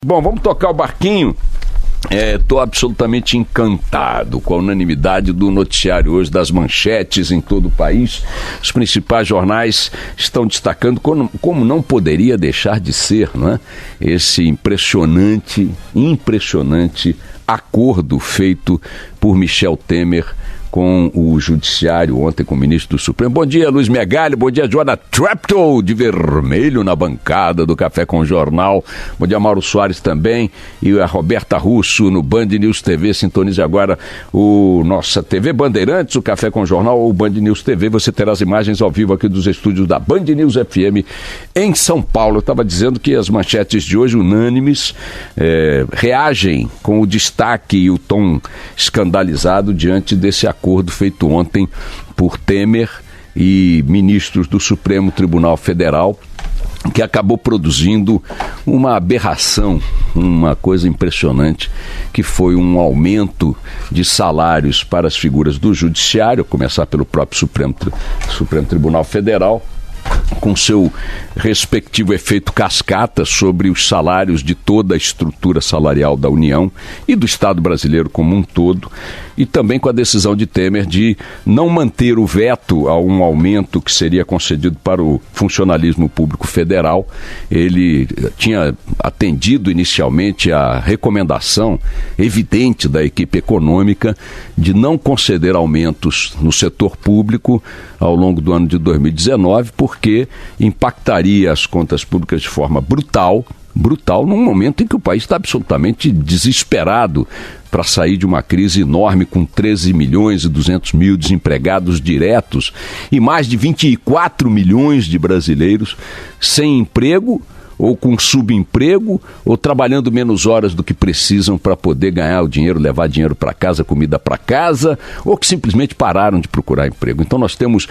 Bom, vamos tocar o barquinho. Estou absolutamente encantado com a unanimidade do noticiário hoje, das manchetes em todo o país. Os principais jornais estão destacando como não poderia deixar de ser, não é? Esse impressionante acordo feito por Michel Temer com o Judiciário ontem, com o ministro do Supremo. Bom dia, Luiz Megalho. Bom dia, Joana Treptow, de vermelho na bancada do Café com o Jornal. Bom dia, Mauro Soares também. E a Roberta Russo no Band News TV. Sintonize agora o nossa TV Bandeirantes, o Café com o Jornal ou o Band News TV. Você terá as imagens ao vivo aqui dos estúdios da Band News FM em São Paulo. Eu estava dizendo que as manchetes de hoje, unânimes, reagem com o destaque e o tom escandalizado diante desse acordo feito ontem por Temer e ministros do Supremo Tribunal Federal, que acabou produzindo uma aberração, uma coisa impressionante, que foi um aumento de salários para as figuras do Judiciário, a começar pelo próprio Supremo Tribunal Federal, com seu respectivo efeito cascata sobre os salários de toda a estrutura salarial da União e do Estado brasileiro como um todo, e também com a decisão de Temer de não manter o veto a um aumento que seria concedido para o funcionalismo público federal. Ele tinha atendido inicialmente a recomendação evidente da equipe econômica de não conceder aumentos no setor público ao longo do ano de 2019, porque impactaria as contas públicas de forma brutal num momento em que o país está absolutamente desesperado para sair de uma crise enorme com 13 milhões e 200 mil desempregados diretos e mais de 24 milhões de brasileiros sem emprego ou com subemprego, ou trabalhando menos horas do que precisam para poder ganhar o dinheiro, levar dinheiro para casa, comida para casa, ou que simplesmente pararam de procurar emprego. Então nós temos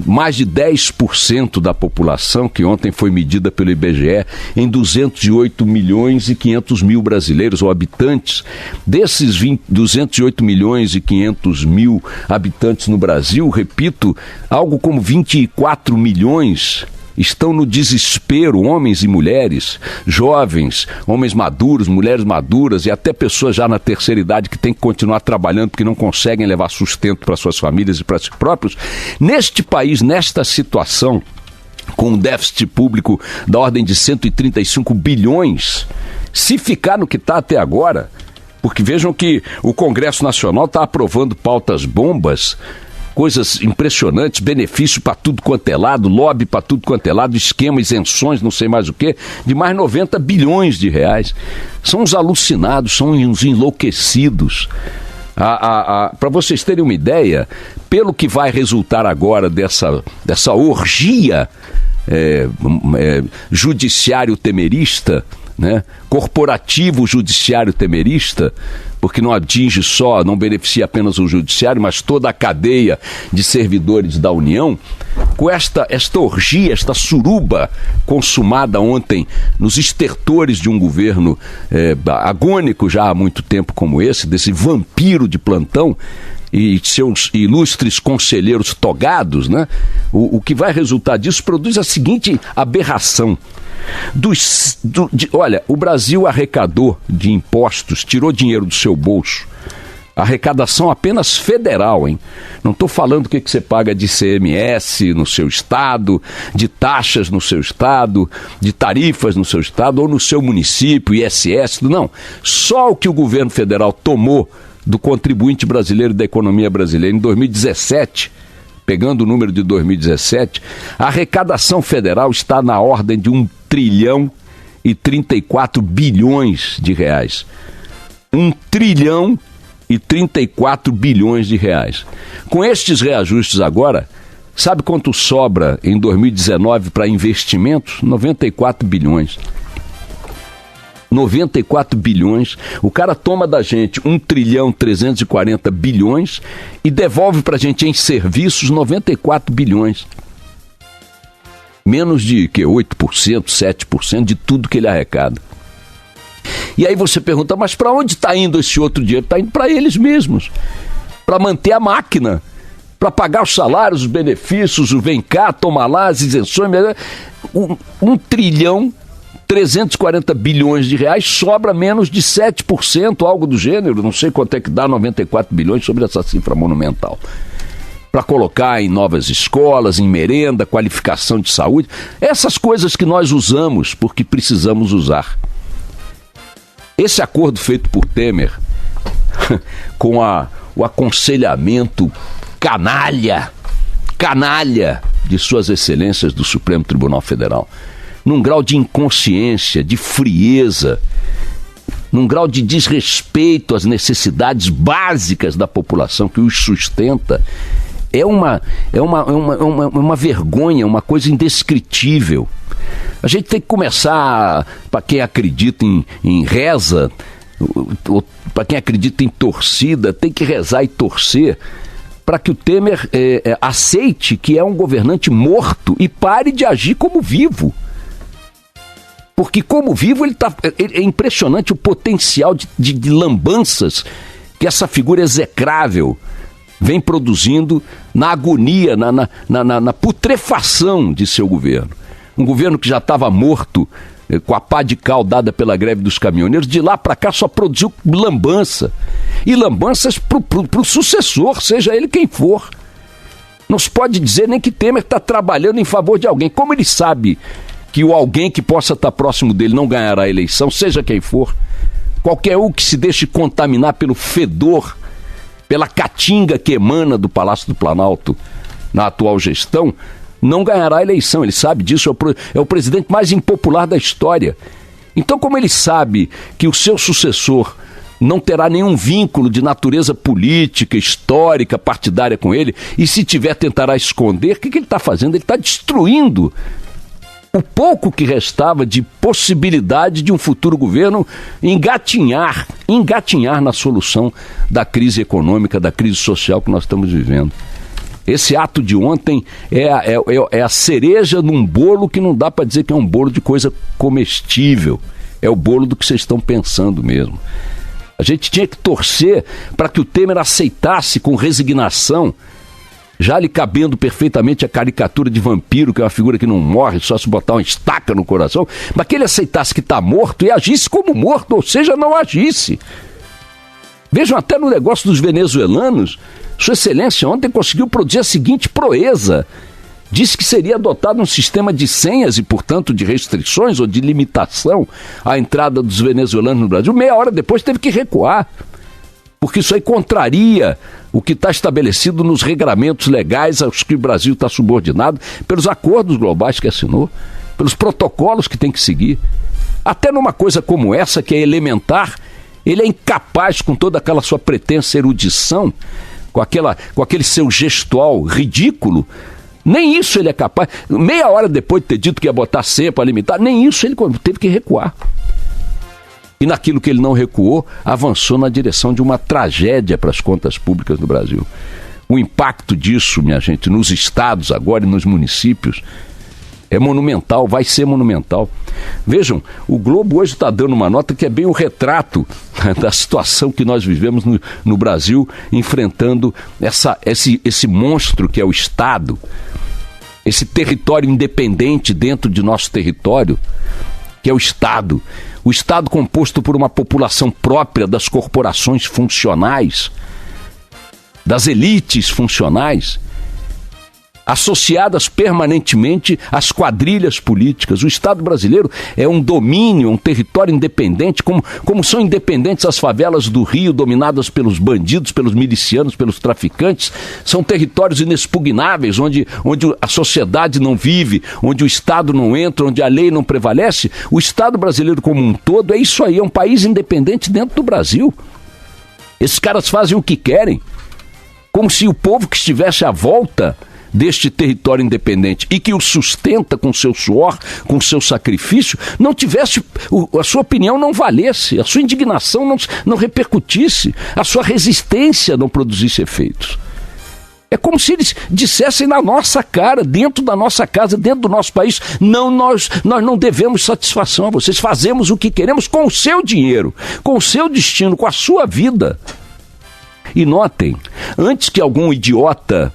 mais de 10% da população, que ontem foi medida pelo IBGE, em 208 milhões e 500 mil brasileiros, ou habitantes. Desses 208 milhões e 500 mil habitantes no Brasil, repito, algo como 24 milhões estão no desespero, homens e mulheres, jovens, homens maduros, mulheres maduras e até pessoas já na terceira idade que têm que continuar trabalhando porque não conseguem levar sustento para suas famílias e para si próprios. Neste país, nesta situação, com um déficit público da ordem de 135 bilhões, se ficar no que está até agora, porque vejam que o Congresso Nacional está aprovando pautas bombas, coisas impressionantes, benefício para tudo quanto é lado, lobby para tudo quanto é lado, esquema, isenções, não sei mais o que, de mais 90 bilhões de reais. São uns alucinados, são uns enlouquecidos. Para vocês terem uma ideia, pelo que vai resultar agora dessa orgia judiciário temerista, né? Corporativo judiciário temerista, porque não atinge só, não beneficia apenas o judiciário, mas toda a cadeia de servidores da União, com esta orgia, esta suruba consumada ontem nos estertores de um governo agônico já há muito tempo como esse, desse vampiro de plantão e seus ilustres conselheiros togados, né? O que vai resultar disso produz a seguinte aberração. Olha, o Brasil arrecadou de impostos, tirou dinheiro do seu bolso, arrecadação apenas federal, hein? Não estou falando o que você paga de ICMS no seu estado, de taxas no seu estado, de tarifas no seu estado ou no seu município, ISS, não. Só o que o governo federal tomou do contribuinte brasileiro e da economia brasileira em 2017, pegando o número de 2017, a arrecadação federal está na ordem de 1 trilhão e 34 bilhões de reais. 1 trilhão e 34 bilhões de reais. Com estes reajustes agora, sabe quanto sobra em 2019 para investimentos? 94 bilhões. 94 bilhões, o cara toma da gente 1 trilhão 340 bilhões e devolve pra gente em serviços 94 bilhões. Menos de 8%, 7% de tudo que ele arrecada. E aí você pergunta, mas para onde está indo esse outro dinheiro? Está indo para eles mesmos, para manter a máquina, para pagar os salários, os benefícios, o vem cá, toma lá, as isenções. 1 trilhão 340 bilhões de reais, sobra menos de 7%, algo do gênero, não sei quanto é que dá, 94 bilhões sobre essa cifra monumental. Para colocar em novas escolas, em merenda, qualificação de saúde, essas coisas que nós usamos porque precisamos usar. Esse acordo feito por Temer, com o aconselhamento canalha de suas excelências do Supremo Tribunal Federal, num grau de inconsciência, de frieza, num grau de desrespeito às necessidades básicas da população que os sustenta, é uma vergonha, uma coisa indescritível. A gente tem que começar, para quem acredita em reza, para quem acredita em torcida, tem que rezar e torcer para que o Temer aceite que é um governante morto e pare de agir como vivo. Porque como vivo é impressionante o potencial de lambanças que essa figura execrável vem produzindo na agonia, na putrefação de seu governo. Um governo que já estava morto, com a pá de cal dada pela greve dos caminhoneiros, de lá para cá só produziu lambança. E lambanças para o sucessor, seja ele quem for. Não se pode dizer nem que Temer está trabalhando em favor de alguém. Como ele sabe que o alguém que possa estar próximo dele não ganhará a eleição, seja quem for, qualquer um que se deixe contaminar pelo fedor, pela caatinga que emana do Palácio do Planalto na atual gestão, não ganhará a eleição. Ele sabe disso, é o presidente mais impopular da história. Então, como ele sabe que o seu sucessor não terá nenhum vínculo de natureza política, histórica, partidária com ele, e se tiver tentará esconder, o que ele está fazendo? Ele está destruindo o pouco que restava de possibilidade de um futuro governo engatinhar na solução da crise econômica, da crise social que nós estamos vivendo. Esse ato de ontem é a cereja num bolo que não dá para dizer que é um bolo de coisa comestível. É o bolo do que vocês estão pensando mesmo. A gente tinha que torcer para que o Temer aceitasse com resignação, já lhe cabendo perfeitamente a caricatura de vampiro, que é uma figura que não morre, só se botar uma estaca no coração, mas que ele aceitasse que está morto e agisse como morto, ou seja, não agisse. Vejam até no negócio dos venezuelanos, Sua Excelência ontem conseguiu produzir a seguinte proeza. Disse que seria adotado um sistema de senhas e, portanto, de restrições ou de limitação à entrada dos venezuelanos no Brasil. Meia hora depois teve que recuar, porque isso aí contraria o que está estabelecido nos regramentos legais aos que o Brasil está subordinado, pelos acordos globais que assinou, pelos protocolos que tem que seguir. Até numa coisa como essa, que é elementar, ele é incapaz, com toda aquela sua pretensa erudição, com aquele seu gestual ridículo, nem isso ele é capaz. Meia hora depois de ter dito que ia botar senha para limitar, nem isso ele teve que recuar. E naquilo que ele não recuou, avançou na direção de uma tragédia para as contas públicas do Brasil. O impacto disso, minha gente, nos estados agora e nos municípios, é monumental, vai ser monumental. Vejam, o Globo hoje está dando uma nota que é bem o retrato da situação que nós vivemos no Brasil, enfrentando esse monstro que é o Estado, esse território independente dentro de nosso território, que é o Estado. O Estado composto por uma população própria das corporações funcionais, das elites funcionais, associadas permanentemente às quadrilhas políticas. O Estado brasileiro é um domínio, um território independente, como são independentes as favelas do Rio, dominadas pelos bandidos, pelos milicianos, pelos traficantes. São territórios inexpugnáveis, onde a sociedade não vive, onde o Estado não entra, onde a lei não prevalece. O Estado brasileiro como um todo é isso aí, é um país independente dentro do Brasil. Esses caras fazem o que querem, como se o povo que estivesse à volta deste território independente e que o sustenta com seu suor, com seu sacrifício, não tivesse, a sua opinião não valesse, a sua indignação não repercutisse, a sua resistência não produzisse efeitos. É como se eles dissessem na nossa cara, dentro da nossa casa, dentro do nosso país, não, nós não devemos satisfação a vocês, fazemos o que queremos com o seu dinheiro, com o seu destino, com a sua vida. E notem, antes que algum idiota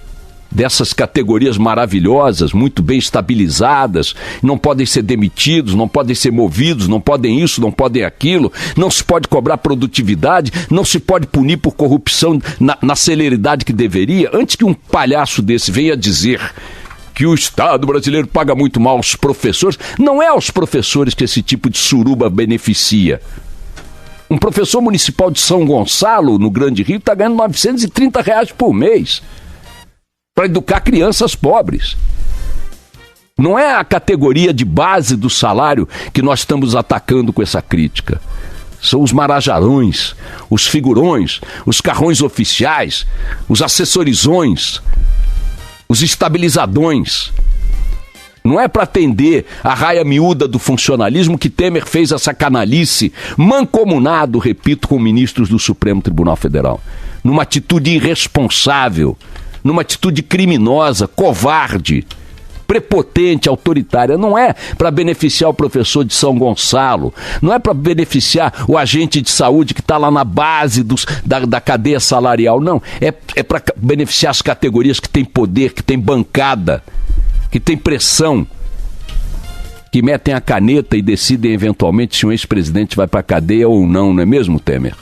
dessas categorias maravilhosas, muito bem estabilizadas, não podem ser demitidos, não podem ser movidos, não podem isso, não podem aquilo, não se pode cobrar produtividade, não se pode punir por corrupção na celeridade que deveria. Antes que um palhaço desse venha dizer que o Estado brasileiro paga muito mal aos professores, não é aos professores que esse tipo de suruba beneficia. Um professor municipal de São Gonçalo, no Grande Rio, está ganhando R$930 por mês para educar crianças pobres. Não é a categoria de base do salário que nós estamos atacando com essa crítica. São os marajarões, os figurões, os carrões oficiais, os assessorizões, os estabilizadões. Não é para atender a raia miúda do funcionalismo que Temer fez essa canalice, mancomunado, repito, com ministros do Supremo Tribunal Federal. Numa atitude irresponsável, numa atitude criminosa, covarde, prepotente, autoritária. Não é para beneficiar o professor de São Gonçalo, não é para beneficiar o agente de saúde que está lá na base da cadeia salarial, não. É para beneficiar as categorias que têm poder, que têm bancada, que têm pressão, que metem a caneta e decidem eventualmente se um ex-presidente vai para a cadeia ou não, não é mesmo, Temer?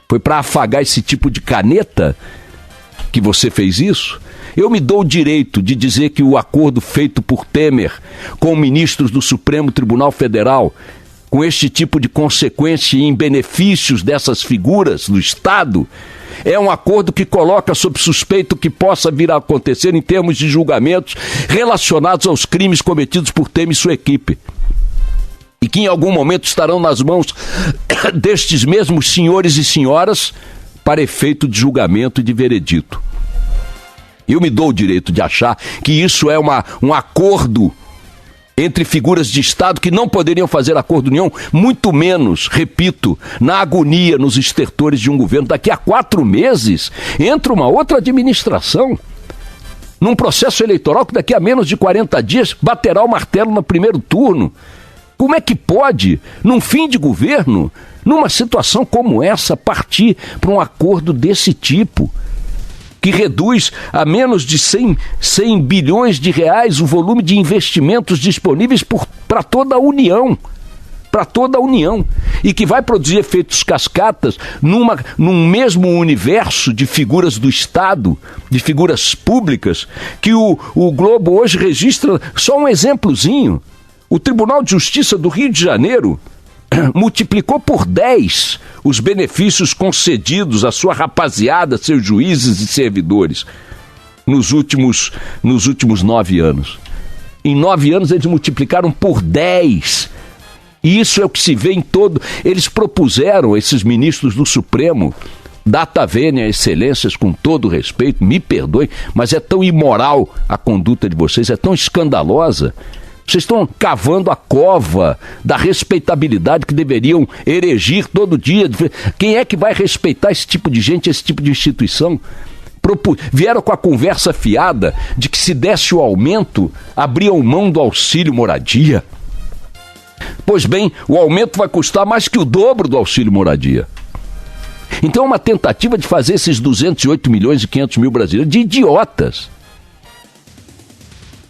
Foi para afagar esse tipo de caneta que você fez isso? Eu me dou o direito de dizer que o acordo feito por Temer com ministros do Supremo Tribunal Federal, com este tipo de consequência em benefícios dessas figuras do Estado, é um acordo que coloca sob suspeita o que possa vir a acontecer em termos de julgamentos relacionados aos crimes cometidos por Temer e sua equipe. E que em algum momento estarão nas mãos destes mesmos senhores e senhoras para efeito de julgamento e de veredito. Eu me dou o direito de achar que isso é um acordo entre figuras de Estado que não poderiam fazer acordo nenhum, muito menos, repito, na agonia, nos estertores de um governo. Daqui a 4 meses entra uma outra administração, num processo eleitoral que daqui a menos de 40 dias baterá o martelo no primeiro turno. Como é que pode, num fim de governo, numa situação como essa, partir para um acordo desse tipo, que reduz a menos de 100 bilhões de reais o volume de investimentos disponíveis para toda a União, e que vai produzir efeitos cascatas num mesmo universo de figuras do Estado, de figuras públicas, que o Globo hoje registra só um exemplozinho. O Tribunal de Justiça do Rio de Janeiro multiplicou por 10 os benefícios concedidos à sua rapaziada, seus juízes e servidores, nos últimos 9 anos. Em 9 anos eles multiplicaram por 10. E isso é o que se vê em todo... Eles propuseram, esses ministros do Supremo, data vênia, excelências, com todo respeito, me perdoem, mas é tão imoral a conduta de vocês, é tão escandalosa. Vocês estão cavando a cova da respeitabilidade que deveriam erigir todo dia. Quem é que vai respeitar esse tipo de gente, esse tipo de instituição? Vieram com a conversa fiada de que se desse o aumento, abriam mão do auxílio moradia. Pois bem, o aumento vai custar mais que o dobro do auxílio moradia. Então é uma tentativa de fazer esses 208 milhões e 500 mil brasileiros de idiotas.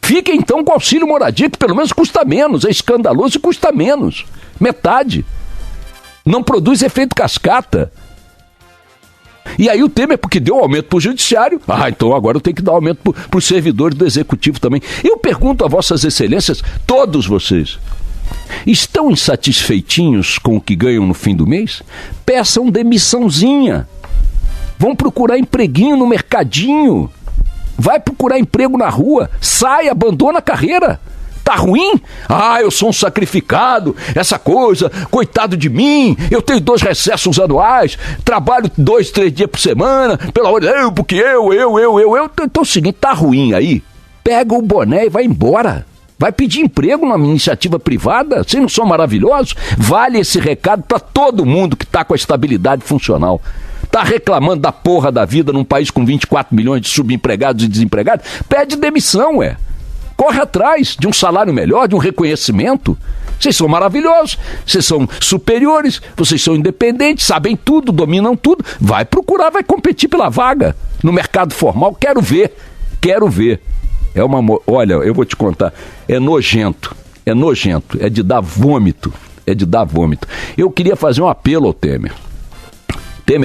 Fica então com o auxílio moradia, que pelo menos custa menos, é escandaloso e custa menos, metade. Não produz efeito cascata. E aí o Temer, porque deu aumento para o judiciário, então agora eu tenho que dar aumento para os servidores do executivo também. Eu pergunto a vossas excelências, todos vocês, estão insatisfeitinhos com o que ganham no fim do mês? Peçam demissãozinha. Vão procurar empreguinho no mercadinho. Vai procurar emprego na rua, sai, abandona a carreira. Tá ruim? Eu sou um sacrificado, essa coisa, coitado de mim, eu tenho 2 recessos anuais, trabalho 2, 3 dias por semana, pelo amor de Deus, porque eu. Então é o seguinte, tá ruim aí? Pega o boné e vai embora. Vai pedir emprego numa iniciativa privada? Vocês não são maravilhosos? Vale esse recado para todo mundo que tá com a estabilidade funcional. Tá reclamando da porra da vida num país com 24 milhões de subempregados e desempregados? Pede demissão, Corre atrás de um salário melhor, de um reconhecimento. Vocês são maravilhosos, vocês são superiores, vocês são independentes, sabem tudo, dominam tudo. Vai procurar, vai competir pela vaga. No mercado formal, quero ver. Olha, eu vou te contar, é nojento, é de dar vômito, Eu queria fazer um apelo ao Temer,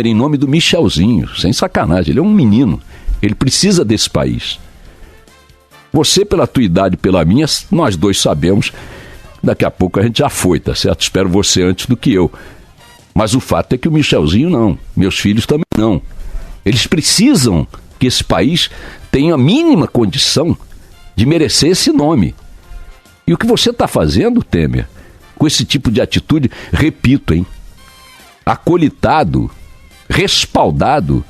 em nome do Michelzinho, sem sacanagem, ele é um menino, ele precisa desse país. Você, pela tua idade e pela minha, nós dois sabemos, daqui a pouco a gente já foi, tá certo? Espero você antes do que eu. Mas o fato é que o Michelzinho não, meus filhos também não. Eles precisam que esse país tenha a mínima condição de merecer esse nome. E o que você está fazendo, Temer, com esse tipo de atitude, repito, acolitado, respaldado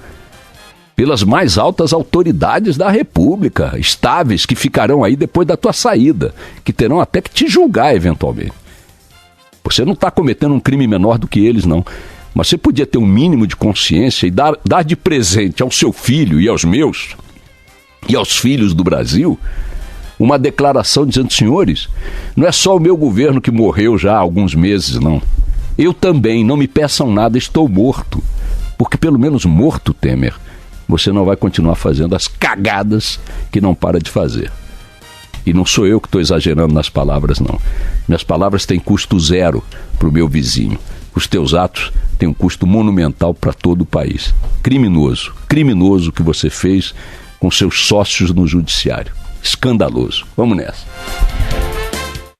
pelas mais altas autoridades da República, estáveis, que ficarão aí depois da tua saída, que terão até que te julgar eventualmente. Você não está cometendo um crime menor do que eles, não. Mas você podia ter um mínimo de consciência e dar de presente ao seu filho e aos meus, e aos filhos do Brasil, uma declaração dizendo: senhores, não é só o meu governo que morreu já há alguns meses, não. Eu também, não me peçam nada, estou morto. Porque pelo menos morto, Temer, você não vai continuar fazendo as cagadas que não para de fazer. E não sou eu que estou exagerando nas palavras, não. Minhas palavras têm custo zero para o meu vizinho. Os teus atos têm um custo monumental para todo o país. Criminoso o que você fez com seus sócios no judiciário. Escandaloso. Vamos nessa.